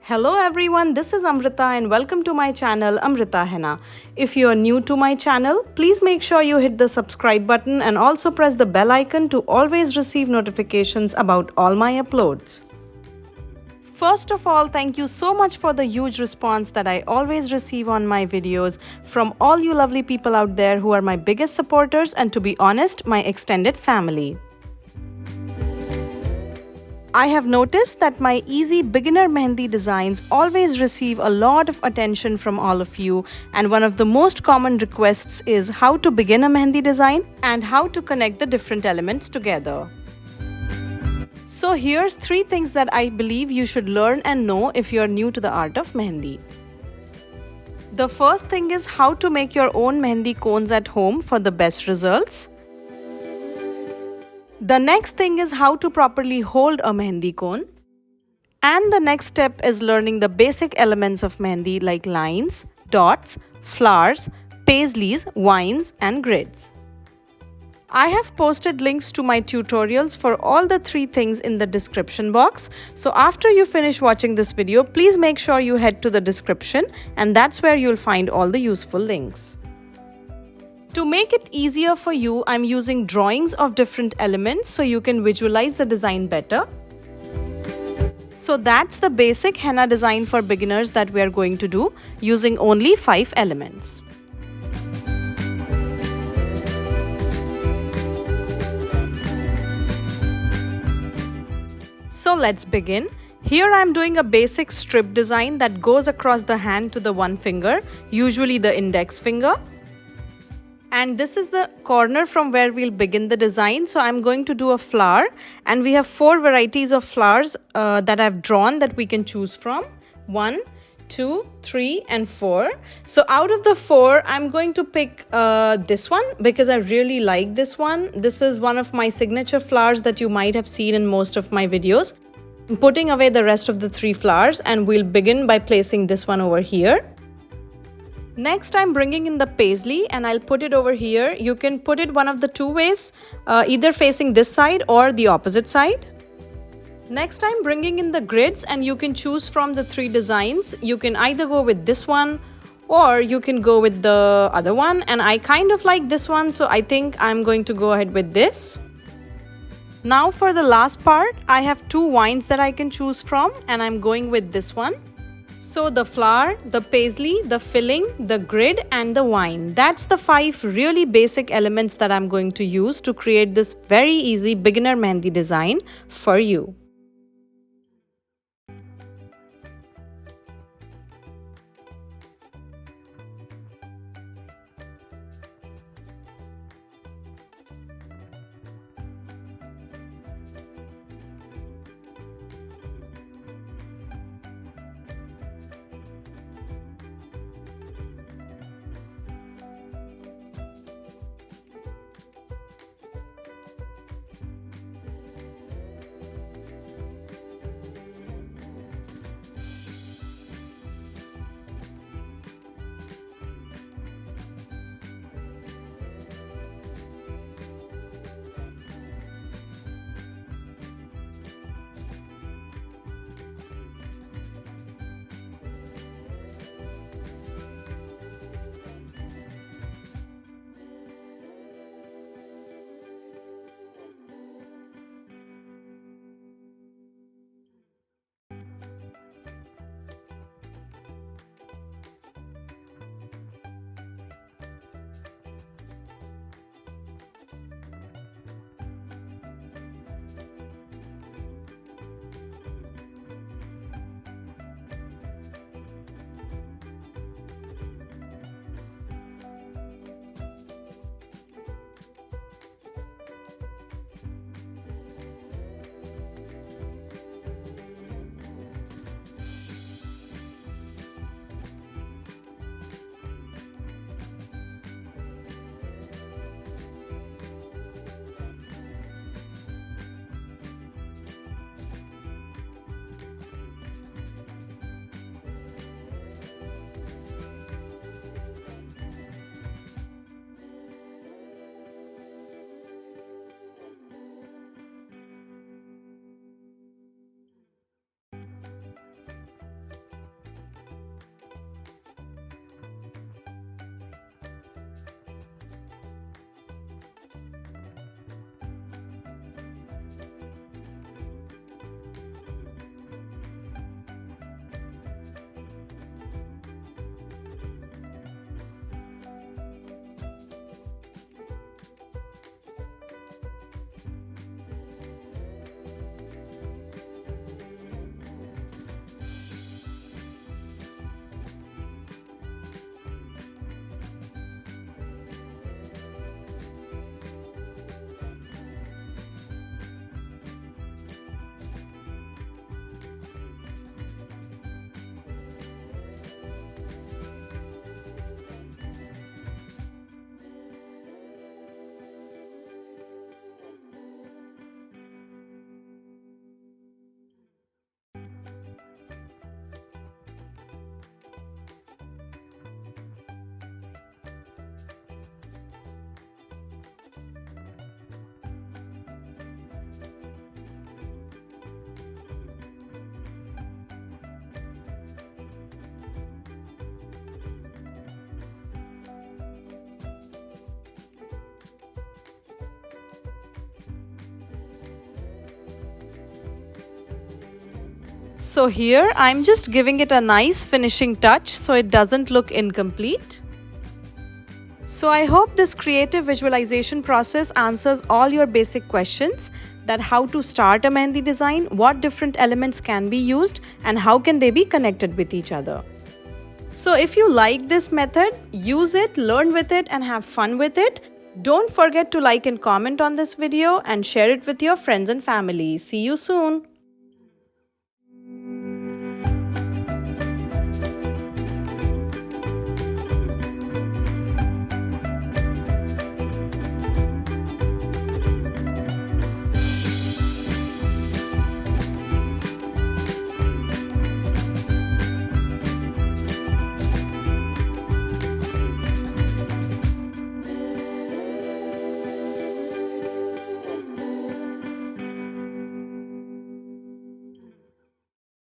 Hello everyone, this is Amrita and welcome to my channel Amrita Henna. If you are new to my channel, please make sure you hit the subscribe button and also press the bell icon to always receive notifications about all my uploads. First of all, thank you so much for the huge response that I always receive on my videos from all you lovely people out there who are my biggest supporters and, to be honest, my extended family. I have noticed that my easy beginner mehndi designs always receive a lot of attention from all of you, and one of the most common requests is how to begin a mehndi design and how to connect the different elements together. So here's 3 things that I believe you should learn and know if you're new to the art of mehndi. The first thing is how to make your own mehndi cones at home for the best results. The next thing is how to properly hold a mehndi cone. And the next step is learning the basic elements of mehndi like lines, dots, flowers, paisleys, vines and grids. I have posted links to my tutorials for all the 3 things in the description box. So after you finish watching this video, please make sure you head to the description, and that's where you'll find all the useful links. To make it easier for you, I'm using drawings of different elements so you can visualize the design better. So that's the basic henna design for beginners that we are going to do using only 5 elements. So let's begin. Here I'm doing a basic strip design that goes across the hand to the one finger, usually the index finger. And this is the corner from where we'll begin the design. So I'm going to do a flower, and we have 4 varieties of flowers that I've drawn that we can choose from. 1, 2, 3 and 4. So out of the 4, I'm going to pick this one because I really like this one. This is one of my signature flowers that you might have seen in most of my videos. I'm putting away the rest of the 3 flowers, and we'll begin by placing this one over here. Next, I'm bringing in the paisley and I'll put it over here. You can put it one of the 2 ways, either facing this side or the opposite side. Next, I'm bringing in the grids, and you can choose from the 3 designs. You can either go with this one or you can go with the other one, and I kind of like this one, so I think I'm going to go ahead with this. Now for the last part, I have 2 vines that I can choose from, and I'm going with this one. So the flower, the paisley, the filling, the grid and the vine. That's the 5 really basic elements that I'm going to use to create this very easy beginner mehndi design for you. So here I'm just giving it a nice finishing touch so it doesn't look incomplete. So I hope this creative visualization process answers all your basic questions, that how to start a mehndi design, what different elements can be used, and how can they be connected with each other. So if you like this method, use it, learn with it, and have fun with it. Don't forget to like and comment on this video and share it with your friends and family. See you soon.